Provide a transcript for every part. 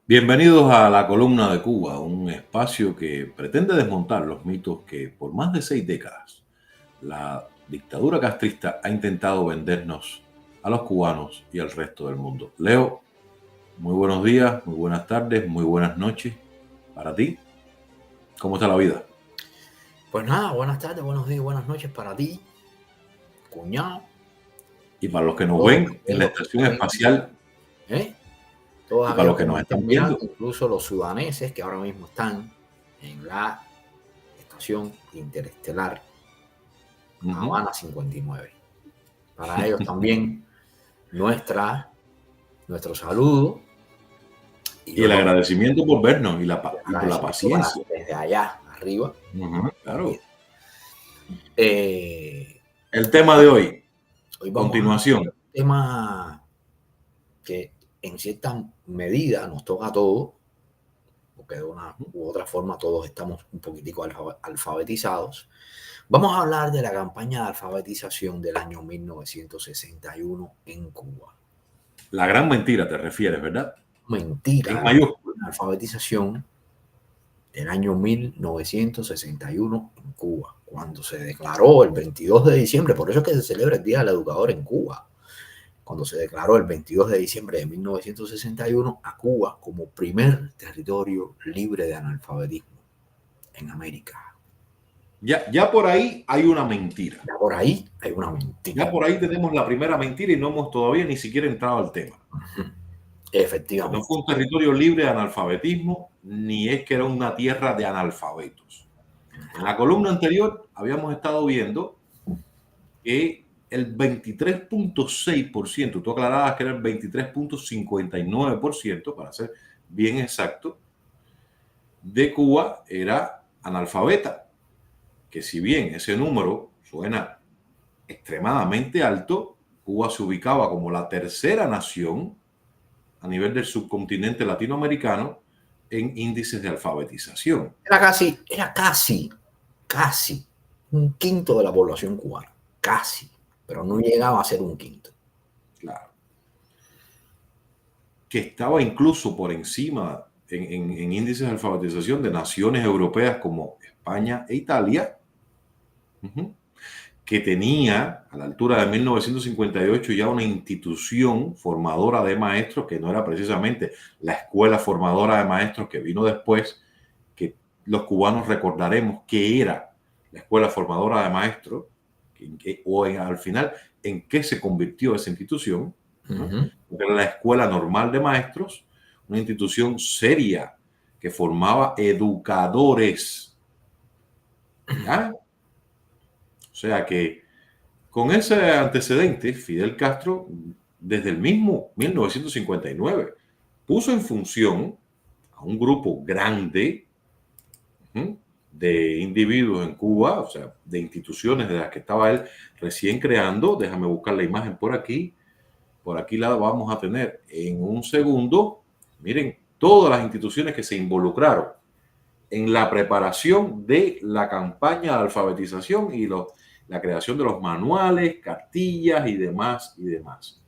Bienvenidos a la columna de Cuba, un espacio que pretende desmontar los mitos que por más de 6 décadas la dictadura castrista ha intentado vendernos a los cubanos y al resto del mundo. Leo, muy buenos días, muy buenas tardes, muy buenas noches para ti. ¿Cómo está la vida? Pues nada, buenas tardes, buenos días, buenas noches para ti, cuñado, Y para los que nos todos ven en la aquellos que estación están, espacial ¿eh? Todos y para aquellos los que que nos nos estén están mirando, viendo. incluso los sudaneses que ahora mismo están en la estación interestelar Ujú. Habana 59. Para ellos también nuestro saludo y Y yo el los agradecimiento por vernos y, y por la agradecimiento para paciencia. desde allá arriba. Ujú, claro. Eh, El tema de hoy, Hoy vamos a hablar de continuación. un tema que en cierta medida nos toca a todos, porque de una u otra forma todos estamos un poquitico alfabetizados. Vamos a hablar de la campaña de alfabetización del año 1961 en Cuba. La gran mentira te refieres, ¿verdad? En Mentira, la mayúsculas. alfabetización del año 1961 en Cuba, cuando se declaró el 22 de diciembre, por eso es que se celebra el Día del Educador en Cuba, cuando se declaró el 22 de diciembre de 1961 a Cuba como primer territorio libre de analfabetismo en América. Ya por ahí hay una mentira. Ya por ahí hay una Ya mentira. por ahí tenemos la primera mentira y no hemos todavía ni siquiera entrado al tema. Que no fue Efectivamente. un territorio libre de analfabetismo, ni es que era una tierra de analfabetos. En la columna anterior habíamos estado viendo que el 23.6%, tú aclarabas que era el 23.59%, para ser bien exacto, de Cuba era analfabeta. Que si bien ese número suena extremadamente alto, Cuba se ubicaba como la tercera nación a nivel del subcontinente latinoamericano en índices de alfabetización. Casi un quinto de la población cubana. Casi. Pero no llegaba a ser un quinto. Claro. Que estaba incluso por encima en índices de alfabetización de naciones europeas como España e Italia, que tenía a la altura de 1958 ya una institución formadora de maestros que no era precisamente la escuela formadora de maestros que vino después, que los cubanos recordaremos que era la escuela formadora de maestros, al final en qué se convirtió esa institución, ¿no? Era la escuela normal de maestros, una institución seria que formaba educadores, ¿ya? O sea que con ese antecedente, Fidel Castro, desde el mismo 1959, puso en función a un grupo grande de individuos en Cuba, o sea, de instituciones de las que estaba él recién creando. Déjame buscar la imagen por aquí. Por aquí la vamos a tener en un segundo. Miren, todas las instituciones que se involucraron en la preparación de la campaña de alfabetización y la creación de los manuales, cartillas y demás y demás.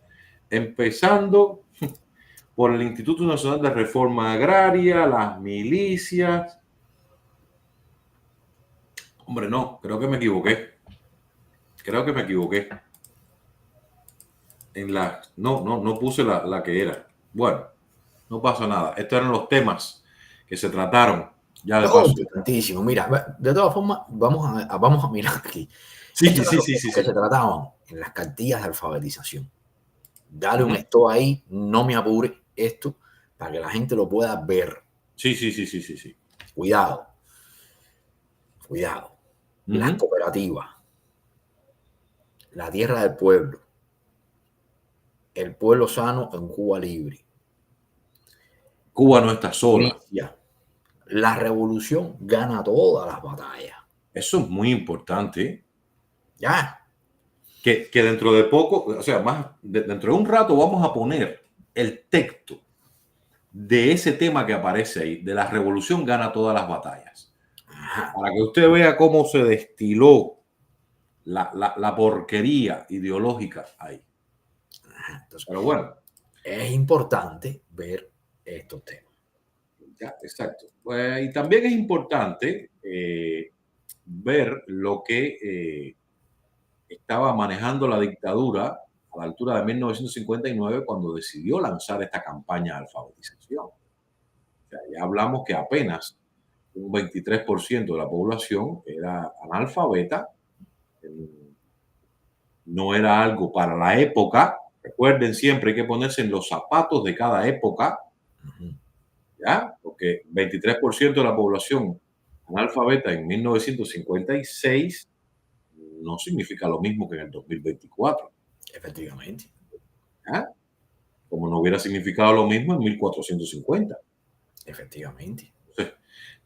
Empezando por el Instituto Nacional de Reforma Agraria, las milicias. Hombre, no, creo que me equivoqué. Creo que me equivoqué. No puse la que era. Bueno, no pasa nada. Estos eran los temas que se trataron ya de Oh, paso. importantísimo. Mira, de todas formas, vamos a mirar aquí. Sí, Estos eran sí, los sí, sí, temas que sí. se trataban en las cartillas de alfabetización. Dale un Ujú. stop ahí, no me apure esto, para que la gente lo pueda ver. Sí, sí, sí, sí, sí, sí. Cuidado, cuidado. Las Ujú. cooperativas, la tierra del pueblo, el pueblo sano en Cuba libre, Cuba no está sola. milicia. La revolución gana todas las batallas. Eso es muy importante. Ya. Que dentro de poco, o sea, dentro de un rato vamos a poner el texto de ese tema que aparece ahí, de la revolución gana todas las batallas, Ajá. para que usted vea cómo se destiló la porquería ideológica ahí. Ajá. Entonces, Pero bueno, es importante ver estos temas. Ya, exacto. Pues, y también es importante ver lo que estaba manejando la dictadura a la altura de 1959 cuando decidió lanzar esta campaña de alfabetización. O sea, ya hablamos que apenas un 23% de la población era analfabeta, no era algo para la época. Recuerden siempre hay que ponerse en los zapatos de cada época, Ujú. ¿ya? Porque 23% de la población analfabeta en 1956 no significa lo mismo que en el 2024, Efectivamente, ¿ya? Como no hubiera significado lo mismo en 1450. efectivamente.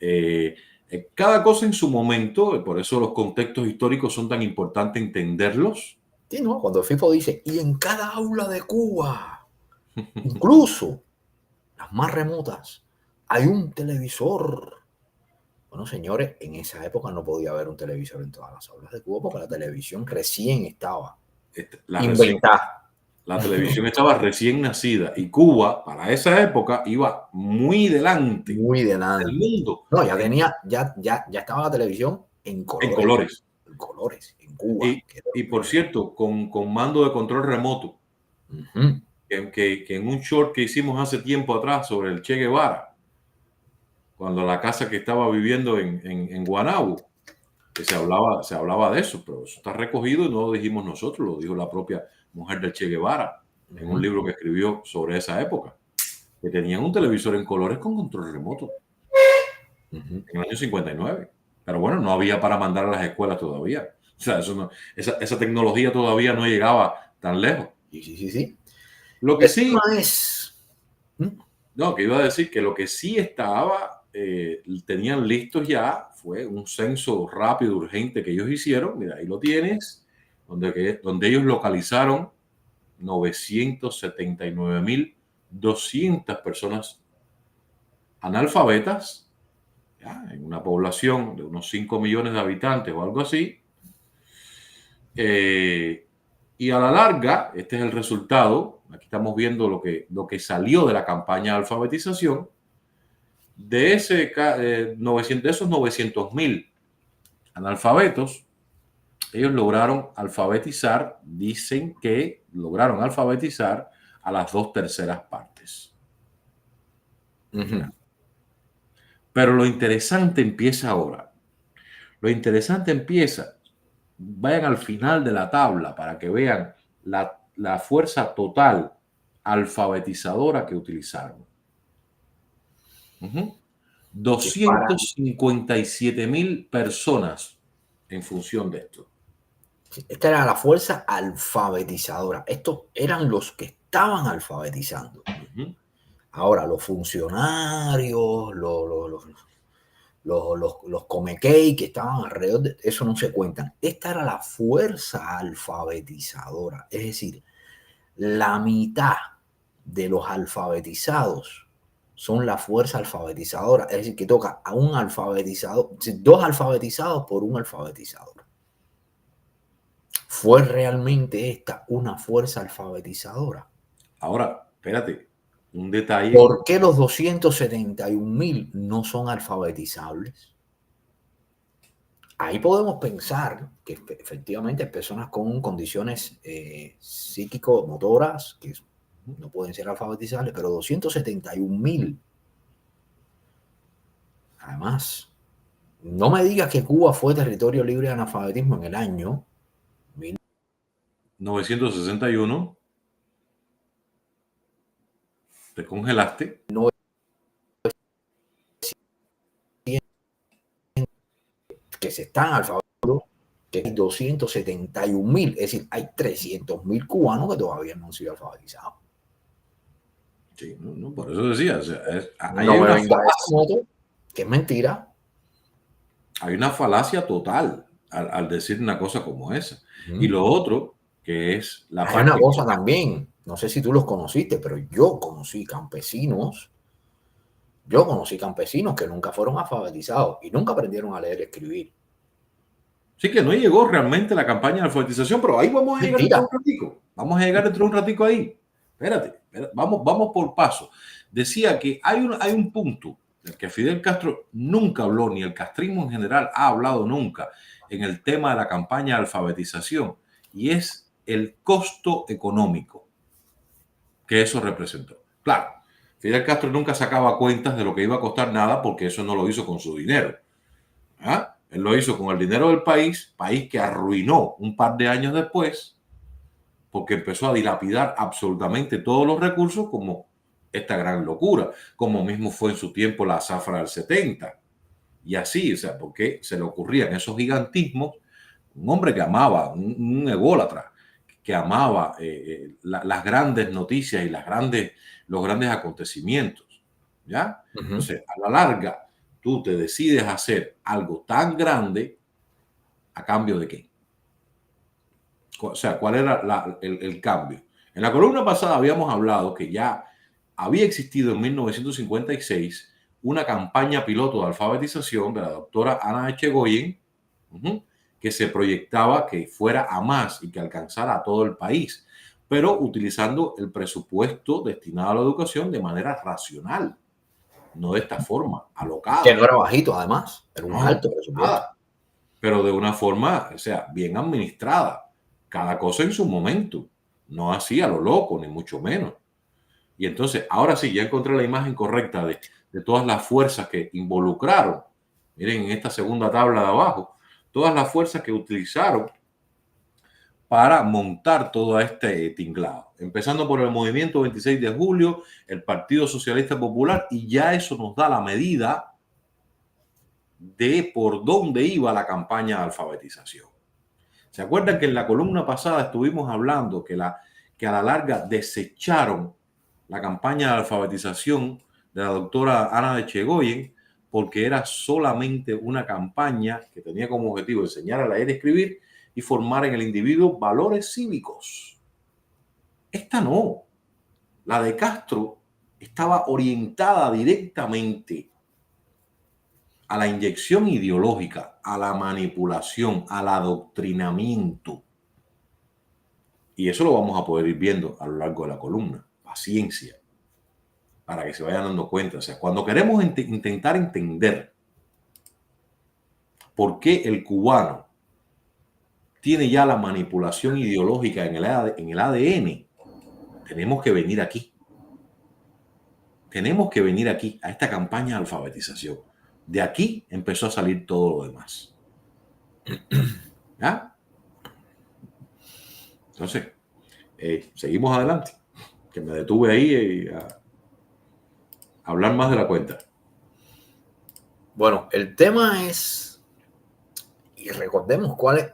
Entonces, cada cosa en su momento, por eso los contextos históricos son tan importantes entenderlos. Sí, ¿no? Cuando FIFO dice, y en cada aula de Cuba, incluso las más remotas, hay un televisor. Bueno, señores, en esa época no podía haber un televisor en todas las aulas de Cuba porque la televisión recién estaba La, recién, inventada. la televisión estaba recién nacida y Cuba, para esa época, iba muy delante Muy del delante. mundo No, ya tenía, ya estaba la televisión en colores. en colores, en Cuba. Que era Y lo por primero. cierto, con mando de control remoto, Ujú. que en un short que hicimos hace tiempo atrás sobre el Che Guevara, cuando la casa que estaba viviendo en Guanabo, que se hablaba de eso, pero eso está recogido y no lo dijimos nosotros, lo dijo la propia mujer del Che Guevara en un Ujú. libro que escribió sobre esa época, que tenían un televisor en colores con control remoto Ujú. en el año 59. Pero bueno, no había para mandar a las escuelas todavía. O sea, esa tecnología todavía no llegaba tan lejos. Sí, sí, sí, sí. Lo que El sí, tema es, ¿Mm? no, que iba a decir que lo que sí estaba, tenían listos ya, fue un censo rápido, urgente que ellos hicieron. Mira, ahí lo tienes, donde ellos localizaron 979.200 personas analfabetas, ya, en una población de unos 5 millones de habitantes o algo así. Y a la larga, este es el resultado. Aquí estamos viendo lo que salió de la campaña de alfabetización. De esos 900.000 analfabetos, ellos lograron alfabetizar, dicen que lograron alfabetizar a las 2/3 partes. Ujú. Pero lo interesante empieza ahora. Lo interesante empieza, vayan al final de la tabla para que vean la fuerza total alfabetizadora que utilizaron. 257.000 personas en función de esto. Esta era la fuerza alfabetizadora. Estos eran los que estaban alfabetizando. Ahora, los funcionarios, los comequei que estaban alrededor de eso no se cuentan. Esta era la fuerza alfabetizadora. Es decir, la mitad de los alfabetizados son la fuerza alfabetizadora. Es decir, que toca a un alfabetizador, dos alfabetizados por un alfabetizador. ¿Fue realmente esta una fuerza alfabetizadora? Ahora, espérate, un detalle. ¿Por qué los 271.000 no son alfabetizables? Ahí podemos pensar que efectivamente hay personas con condiciones psíquico-motoras que no pueden ser alfabetizables, pero 271.000. Además, no me digas que Cuba fue territorio libre de analfabetismo en el año 961, te congelaste. 1900, que se están alfabetizando, que hay 271.000, es decir, hay 300.000 cubanos que todavía no han sido alfabetizados. Sí, no, por eso decía, o sea, ahí No me venga esa moto, que es mentira. hay una falacia total al decir una cosa como esa. Y lo otro, que es la Hay una práctica. cosa también, no sé si tú los conociste, pero yo conocí campesinos que nunca fueron alfabetizados y nunca aprendieron a leer y escribir. Sí que no llegó realmente la campaña de alfabetización, pero ahí vamos a llegar dentro de Mentira. un ratico. Vamos a llegar dentro de un ratico ahí. Espérate, vamos por paso. Decía que hay un punto que Fidel Castro nunca habló, ni el castrismo en general ha hablado nunca en el tema de la campaña de alfabetización, y es el costo económico que eso representó. Claro, Fidel Castro nunca sacaba cuentas de lo que iba a costar nada, porque eso no lo hizo con su dinero. ¿Ah? Él lo hizo con el dinero del país que arruinó un par de años después, porque empezó a dilapidar absolutamente todos los recursos, como esta gran locura, como mismo fue en su tiempo la zafra del 70. Y así, o sea, porque se le ocurrían esos gigantismos, un hombre que amaba, un ególatra, que amaba las grandes noticias y los grandes acontecimientos, ¿ya? Entonces, a la larga, tú te decides hacer algo tan grande a cambio de qué. O sea, ¿cuál era el cambio? En la columna pasada habíamos hablado que ya había existido en 1956 una campaña piloto de alfabetización de la doctora Ana Echegoyen, que se proyectaba que fuera a más y que alcanzara a todo el país, pero utilizando el presupuesto destinado a la educación de manera racional, no de esta forma, alocada. Que no era bajito, además, era un alto presupuesto. Pero de una forma, o sea, bien administrada, cada cosa en su momento, no así a lo loco, ni mucho menos. Y entonces, ahora sí, ya encontré la imagen correcta de todas las fuerzas que involucraron. Miren, en esta segunda tabla de abajo, todas las fuerzas que utilizaron para montar todo este tinglado. Empezando por el Movimiento 26 de Julio, el Partido Socialista Popular, y ya eso nos da la medida de por dónde iba la campaña de alfabetización. ¿Se acuerdan que en la columna pasada estuvimos hablando que a la larga desecharon la campaña de alfabetización de la doctora Ana Echegoyen porque era solamente una campaña que tenía como objetivo enseñar a leer y escribir y formar en el individuo valores cívicos? Esta no. La de Castro estaba orientada directamente a la inyección ideológica, a la manipulación, al adoctrinamiento. Y eso lo vamos a poder ir viendo a lo largo de la columna. Paciencia, para que se vayan dando cuenta. O sea, cuando queremos intentar entender por qué el cubano tiene ya la manipulación ideológica en el ADN, tenemos que venir aquí. Tenemos que venir aquí, a esta campaña de alfabetización. De aquí empezó a salir todo lo demás. ¿Ah? Entonces, seguimos adelante, que me detuve ahí a hablar más de la cuenta. Bueno, el tema es, y recordemos cuál es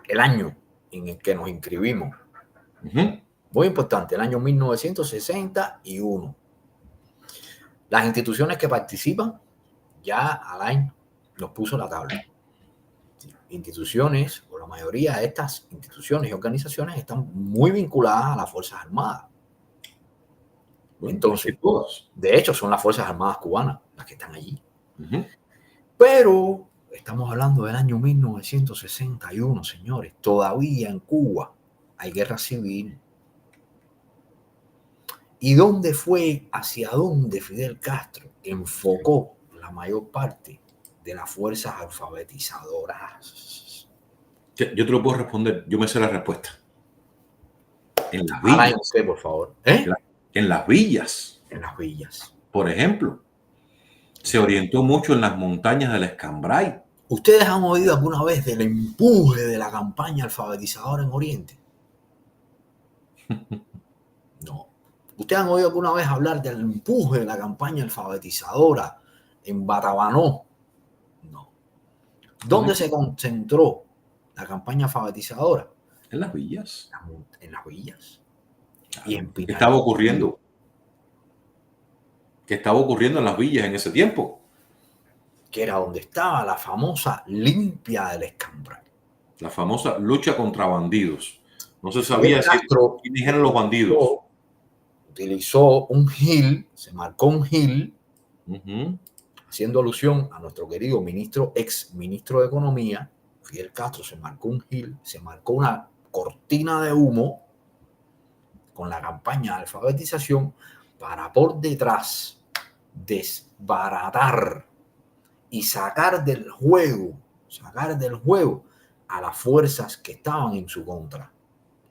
el año en el que nos inscribimos. Muy importante, el año 1961. Las instituciones que participan, ya Alain nos puso la tabla. Instituciones, o la mayoría de estas instituciones y organizaciones están muy vinculadas a las Fuerzas Armadas. Bueno, entonces, todas. De hecho, son las Fuerzas Armadas cubanas las que están allí. Pero estamos hablando del año 1961, señores. Todavía en Cuba hay guerra civil. ¿Y dónde fue, hacia dónde Fidel Castro enfocó la mayor parte de las fuerzas alfabetizadoras? Yo te lo puedo responder, yo me sé la respuesta. En las villas. Usted, por favor. En las villas. En las villas. Por ejemplo, se orientó mucho en las montañas del Escambray. ¿Ustedes han oído alguna vez del empuje de la campaña alfabetizadora en Oriente? No. ¿Ustedes han oído alguna vez hablar del empuje de la campaña alfabetizadora en Batabanó? No. ¿Dónde se concentró la campaña alfabetizadora? En las villas. En las villas. Claro. Y en Pinal. ¿Qué estaba ocurriendo? ¿Qué estaba ocurriendo en las villas en ese tiempo? Que era donde estaba la famosa limpia del Escambray. La famosa lucha contra bandidos. No se sabía quiénes eran los bandidos. Utilizó un gil, se marcó un gil, haciendo alusión a nuestro querido ex ministro de Economía, Fidel Castro. Se marcó un gil, se marcó una cortina de humo con la campaña de alfabetización para por detrás desbaratar y sacar del juego a las fuerzas que estaban en su contra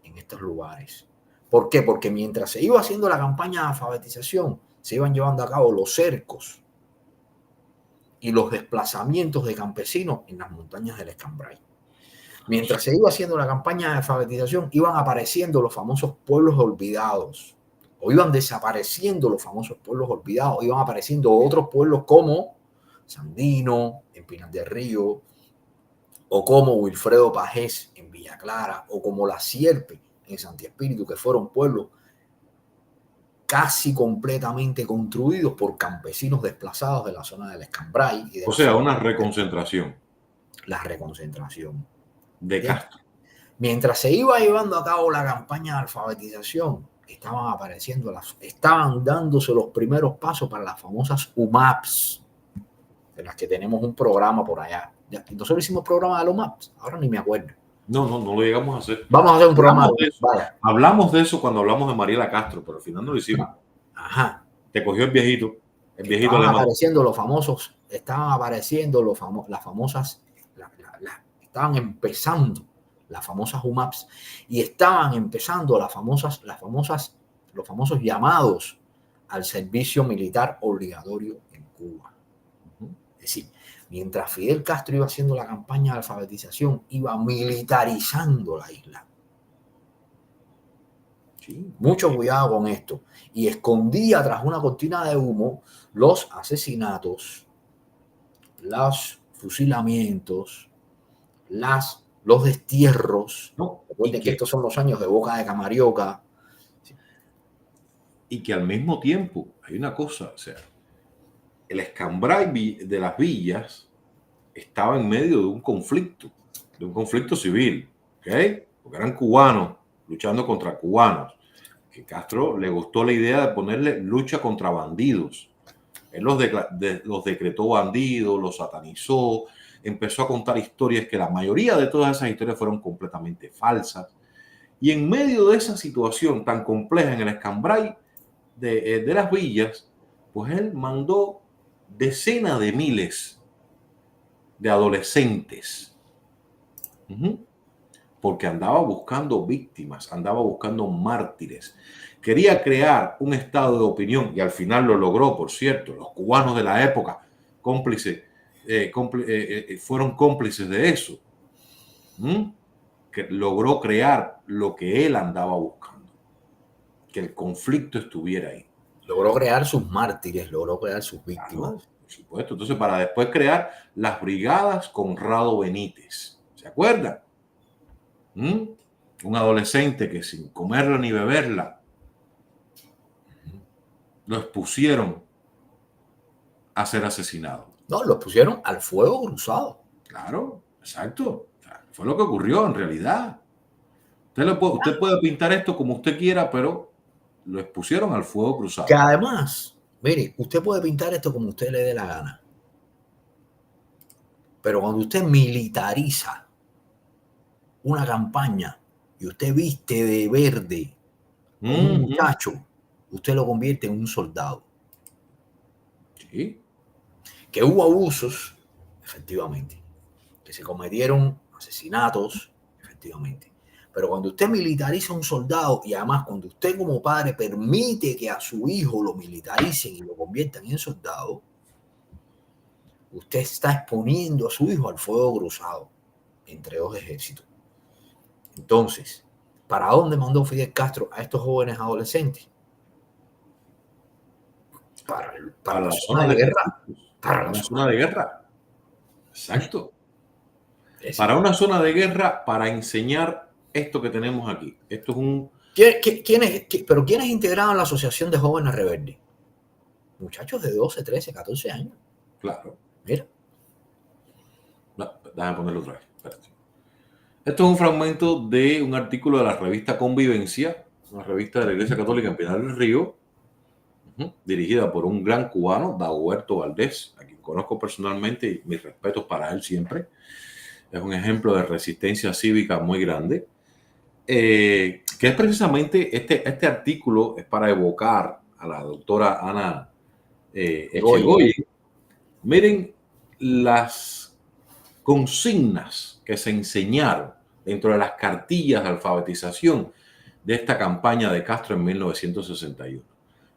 en estos lugares. ¿Por qué? Porque mientras se iba haciendo la campaña de alfabetización, se iban llevando a cabo los cercos y los desplazamientos de campesinos en las montañas del Escambray. Mientras se iba haciendo la campaña de alfabetización, iban apareciendo los famosos pueblos olvidados, o iban desapareciendo los famosos pueblos olvidados, iban apareciendo otros pueblos como Sandino, en Pinar del Río, o como Wilfredo Pajés en Villa Clara, o como La Sierpe en Santi Espíritu, que fueron pueblos casi completamente construidos por campesinos desplazados de la zona del Escambray. Y de o sea, una reconcentración. La reconcentración De Castro. Mientras se iba llevando a cabo la campaña de alfabetización, estaban dándose los primeros pasos para las famosas UMAPs, de las que tenemos un programa por allá. Nosotros hicimos programa de los UMAPs, ahora ni me acuerdo. No lo llegamos a hacer. Vamos a hacer un programa de eso. Hablamos de eso cuando hablamos de Mariela Castro, pero al final no lo hicimos. Ajá. Te cogió el viejito estaban apareciendo las famosas, estaban empezando las famosas UMAPs y estaban empezando los famosos llamados al servicio militar obligatorio en Cuba. Es decir, mientras Fidel Castro iba haciendo la campaña de alfabetización, iba militarizando la isla. Sí. Mucho cuidado con esto. Y escondía tras una cortina de humo los asesinatos, los fusilamientos, los destierros. Recuerden que estos son los años de Boca de Camarioca. Y que al mismo tiempo hay una cosa, o sea, el Escambray de las villas estaba en medio de un conflicto civil, ¿ok? Porque eran cubanos luchando contra cubanos. Que Castro le gustó la idea de ponerle lucha contra bandidos. Él los decretó bandidos, los satanizó, empezó a contar historias que la mayoría de todas esas historias fueron completamente falsas. Y en medio de esa situación tan compleja en el Escambray de las villas, pues él mandó decenas de miles de adolescentes. Porque andaba buscando víctimas, andaba buscando mártires. Quería crear un estado de opinión y al final lo logró, por cierto. Los cubanos de la época fueron cómplices de eso. Que logró crear lo que él andaba buscando. Que el conflicto estuviera ahí. Logró crear sus mártires, logró crear sus víctimas. Claro, por supuesto. Entonces, para después crear las brigadas Conrado Benítez. ¿Se acuerdan? Un adolescente que sin comerla ni beberla lo expusieron a ser asesinado. No, lo pusieron al fuego cruzado. Claro, exacto. O sea, fue lo que ocurrió en realidad. Usted puede pintar esto como usted quiera, pero lo expusieron al fuego cruzado. Que además, mire, usted puede pintar esto como usted le dé la gana. Pero cuando usted militariza una campaña y usted viste de verde a un muchacho, usted lo convierte en un soldado. Sí. Que hubo abusos, efectivamente. Que se cometieron asesinatos, efectivamente. Pero cuando usted militariza a un soldado y además cuando usted como padre permite que a su hijo lo militaricen y lo conviertan en soldado, usted está exponiendo a su hijo al fuego cruzado entre dos ejércitos. Entonces, ¿para dónde mandó Fidel Castro a estos jóvenes adolescentes? Para la zona de guerra. Para la zona de guerra. Exacto. Para una zona de guerra, para enseñar esto que tenemos aquí. Esto es un... ¿Pero quiénes integraban la Asociación de Jóvenes Rebeldes? Muchachos de 12, 13, 14 años. Claro. Mira. No, déjame ponerlo otra vez. Espérate. Esto es un fragmento de un artículo de la revista Convivencia, una revista de la Iglesia Católica en Pinar del Río, dirigida por un gran cubano, Dagoberto Valdés, a quien conozco personalmente y mis respetos para él siempre. Es un ejemplo de resistencia cívica muy grande. Que es precisamente este artículo es para evocar a la doctora Ana Echegoyen, miren las consignas que se enseñaron dentro de las cartillas de alfabetización de esta campaña de Castro en 1961.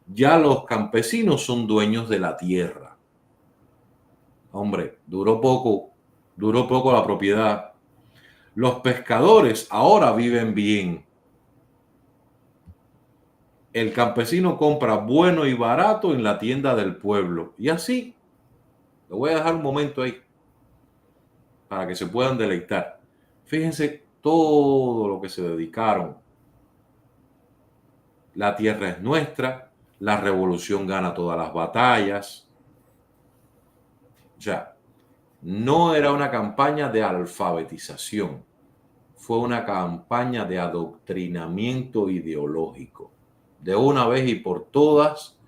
Ya los campesinos son dueños de la tierra. Hombre, duró poco la propiedad. Los pescadores ahora viven bien. El campesino compra bueno y barato en la tienda del pueblo. Y así, lo voy a dejar un momento ahí para que se puedan deleitar. Fíjense todo lo que se dedicaron. La tierra es nuestra, la revolución gana todas las batallas. O sea, no era una campaña de alfabetización, fue una campaña de adoctrinamiento ideológico. De una vez y por todas,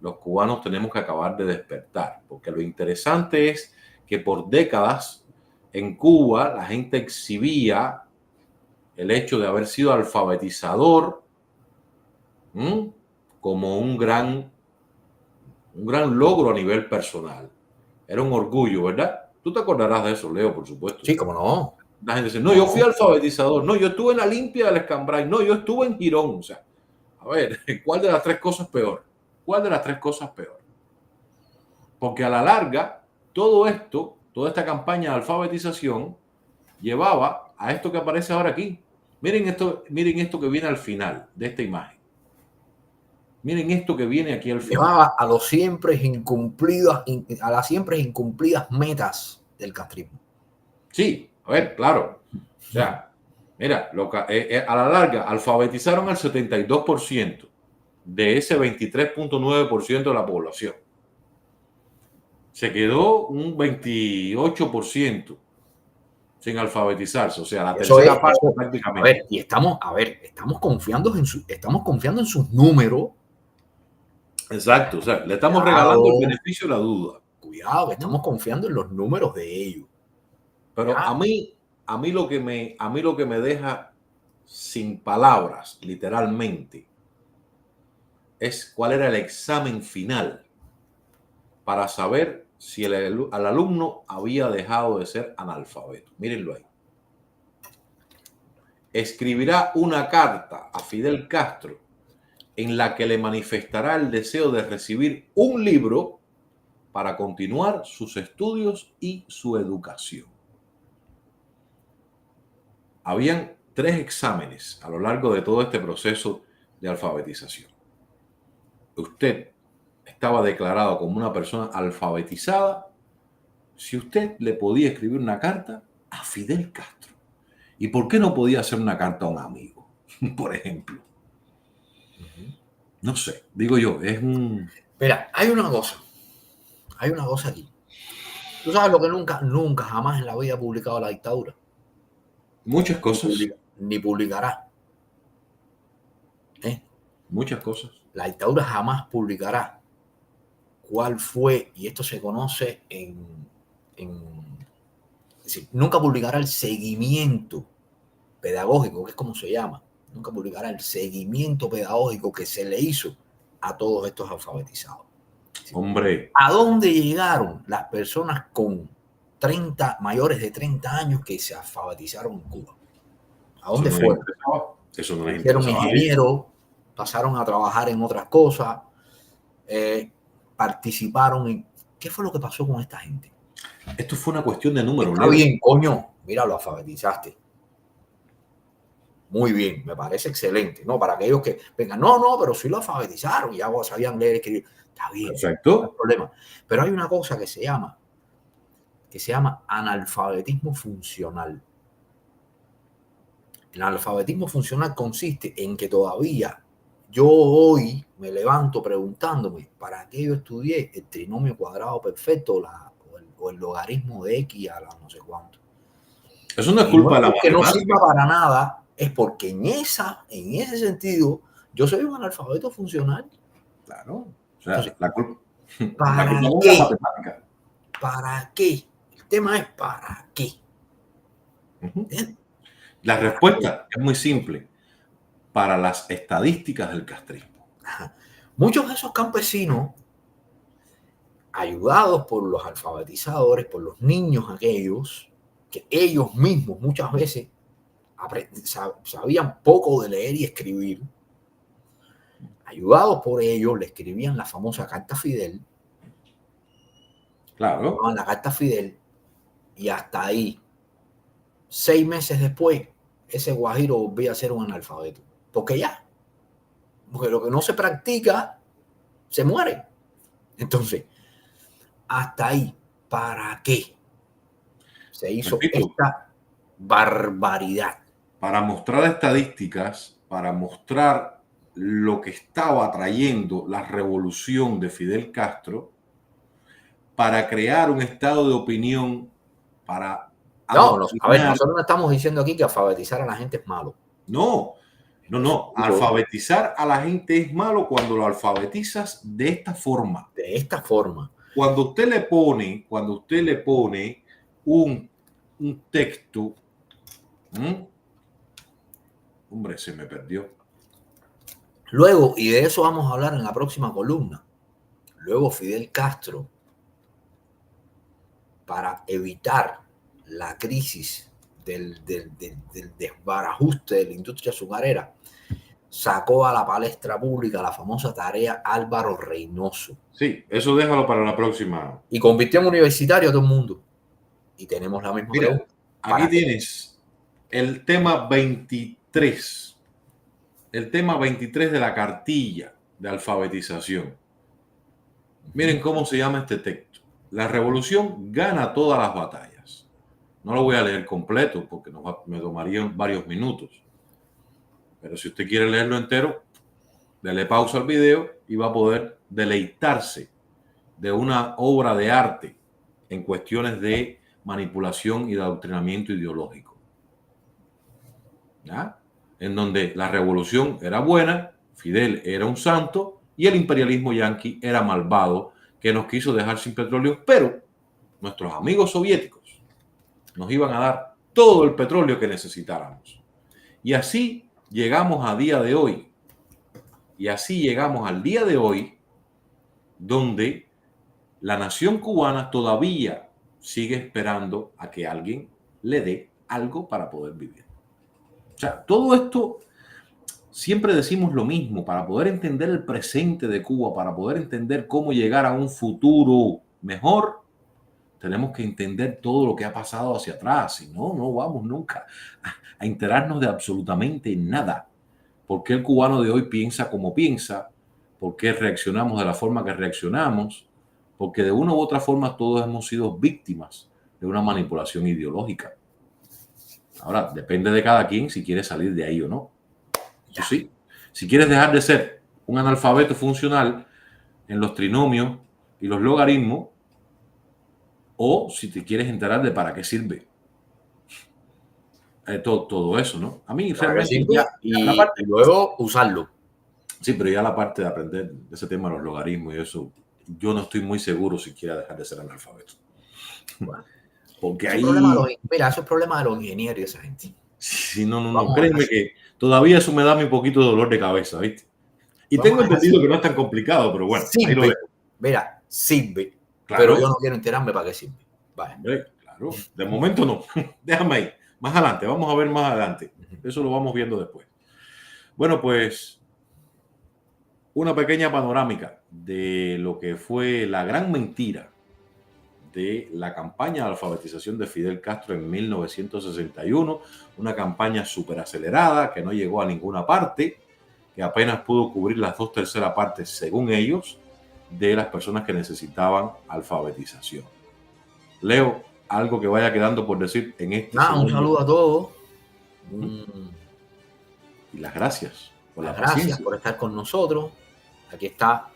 los cubanos tenemos que acabar de despertar, porque lo interesante es que por décadas en Cuba la gente exhibía el hecho de haber sido alfabetizador como un gran logro a nivel personal. Era un orgullo, ¿verdad? Tú te acordarás de eso, Leo, por supuesto. Sí, cómo no. La gente dice, no, yo fui alfabetizador, no, yo estuve en la limpia del Escambray, no, yo estuve en Girón. O sea, a ver, ¿cuál de las tres cosas peor? ¿Cuál de las tres cosas peor? Porque a la larga, todo esto, toda esta campaña de alfabetización llevaba a esto que aparece ahora aquí. Miren esto que viene al final de esta imagen. Miren esto que viene aquí al final. Llevaba a las siempre incumplidas metas del castrismo. Sí, a ver, claro. O sea, mira, a la larga alfabetizaron al 72% de ese 23.9% de la población. Se quedó un 28% sin alfabetizarse, o sea, la tercera parte prácticamente. Estamos confiando en sus números. Exacto, o sea, le estamos regalando el beneficio de la duda. Cuidado, estamos confiando en los números de ellos. Pero a mí lo que me deja sin palabras, literalmente, es cuál era el examen final para saber si el alumno había dejado de ser analfabeto. Mírenlo ahí. Escribirá una carta a Fidel Castro en la que le manifestará el deseo de recibir un libro para continuar sus estudios y su educación. Habían 3 exámenes a lo largo de todo este proceso de alfabetización. Usted estaba declarado como una persona alfabetizada si usted le podía escribir una carta a Fidel Castro. ¿Y por qué no podía hacer una carta a un amigo, por ejemplo? No sé, digo yo, es un... Mira, hay una cosa aquí. Tú sabes lo que nunca jamás en la vida ha publicado la dictadura. Muchas cosas. Ni publicará. Muchas cosas. La dictadura jamás publicará cuál fue, y esto se conoce es decir, nunca publicará el seguimiento pedagógico, que es como se llama. Nunca publicará el seguimiento pedagógico que se le hizo a todos estos alfabetizados. Hombre. ¿A dónde llegaron las personas con mayores de 30 años que se alfabetizaron en Cuba? ¿A dónde fueron? Eso no les hicieron ingenieros, pasaron a trabajar en otras cosas, participaron en... ¿Qué fue lo que pasó con esta gente? Esto fue una cuestión de números. Está bien, coño, mira, lo alfabetizaste. Muy bien, me parece excelente. No, para aquellos que vengan, no, pero sí lo alfabetizaron, ya sabían leer, escribir. Está bien, perfecto. No hay problema. Pero hay una cosa que se llama analfabetismo funcional. El analfabetismo funcional consiste en que todavía yo hoy me levanto preguntándome ¿para qué yo estudié el trinomio cuadrado perfecto o el logaritmo de x a la no sé cuánto? Eso no es culpa de la matemática. Que no sirva para nada, es porque en ese sentido yo soy un analfabeto funcional. Claro. O sea, entonces, la culpa ¿para qué? ¿Para qué? El tema es ¿para qué? La respuesta es muy simple. Para las estadísticas del castrismo. Muchos de esos campesinos ayudados por los alfabetizadores, por los niños aquellos, que ellos mismos muchas veces sabían poco de leer y escribir, ayudados por ellos, le escribían la famosa carta Fidel, Claro. la carta Fidel, y hasta ahí, 6 meses después, ese guajiro volvía a ser un analfabeto. Porque lo que no se practica, se muere. Entonces, hasta ahí, ¿para qué se hizo esta barbaridad? Para mostrar estadísticas, para mostrar lo que estaba trayendo la revolución de Fidel Castro, para crear un estado de opinión, para... A ver, nosotros no estamos diciendo aquí que alfabetizar a la gente es malo. No. Alfabetizar a la gente es malo cuando lo alfabetizas de esta forma. De esta forma. Cuando usted le pone un texto, hombre, se me perdió. Luego, y de eso vamos a hablar en la próxima columna, luego Fidel Castro, para evitar la crisis del desbarajuste de la industria azucarera, sacó a la palestra pública la famosa tarea Álvaro Reynoso. Sí, eso déjalo para la próxima. Y convirtió en universitario a todo el mundo. Y tenemos la misma pregunta. Aquí tienes el tema 23. El tema 23 de la cartilla de alfabetización. Miren cómo se llama este texto. La revolución gana todas las batallas. No lo voy a leer completo porque me tomaría varios minutos. Pero si usted quiere leerlo entero, dele pausa al video y va a poder deleitarse de una obra de arte en cuestiones de manipulación y de adoctrinamiento ideológico. ¿Ya? En donde la revolución era buena, Fidel era un santo y el imperialismo yanqui era malvado, que nos quiso dejar sin petróleo, pero nuestros amigos soviéticos nos iban a dar todo el petróleo que necesitáramos. Y así llegamos a día de hoy. Y así llegamos al día de hoy, donde la nación cubana todavía sigue esperando a que alguien le dé algo para poder vivir. O sea, todo esto, siempre decimos lo mismo, para poder entender el presente de Cuba, para poder entender cómo llegar a un futuro mejor, tenemos que entender todo lo que ha pasado hacia atrás. Si no, no vamos nunca a enterarnos de absolutamente nada. ¿Por qué el cubano de hoy piensa como piensa? ¿Por qué reaccionamos de la forma que reaccionamos? Porque de una u otra forma todos hemos sido víctimas de una manipulación ideológica. Ahora, depende de cada quien si quiere salir de ahí o no. Eso sí, si quieres dejar de ser un analfabeto funcional en los trinomios y los logaritmos, o si te quieres enterar de para qué sirve todo eso, ¿no? A mí realmente y luego usarlo. Sí, pero ya la parte de aprender de ese tema de los logaritmos y eso, yo no estoy muy seguro si quiera dejar de ser analfabeto. Bueno, porque eso ahí... Mira, eso es problema de los ingenieros y esa gente. Sí, no, créeme que todavía eso me da un poquito de dolor de cabeza, ¿viste? Y tengo entendido que no es tan complicado, pero bueno, ahí lo dejo. Mira, sirve, claro. Pero yo no quiero enterarme para qué sirve. Vale. Hombre, claro, de momento no. Déjame ahí. Más adelante, vamos a ver más adelante. Eso lo vamos viendo después. Bueno, pues una pequeña panorámica de lo que fue la gran mentira de la campaña de alfabetización de Fidel Castro en 1961, una campaña súper acelerada que no llegó a ninguna parte, que apenas pudo cubrir las 2/3 partes, según ellos, de las personas que necesitaban alfabetización. Leo, algo que vaya quedando por decir en este un saludo a todos. Y las gracias por la paciencia. Gracias por estar con nosotros. Aquí está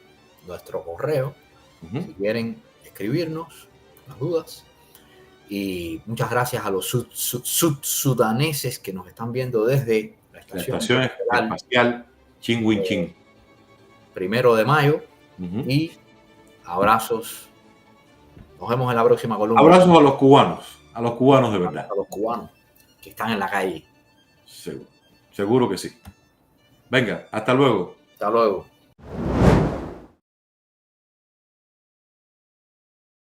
nuestro correo. Si quieren escribirnos las dudas. Y muchas gracias a los suddaneses que nos están viendo desde la estación espacial Chinwinchín. 1 de mayo. Y abrazos. Nos vemos en la próxima columna. Abrazos a los cubanos de verdad. A los cubanos que están en la calle. Seguro que sí. Venga, hasta luego. Hasta luego.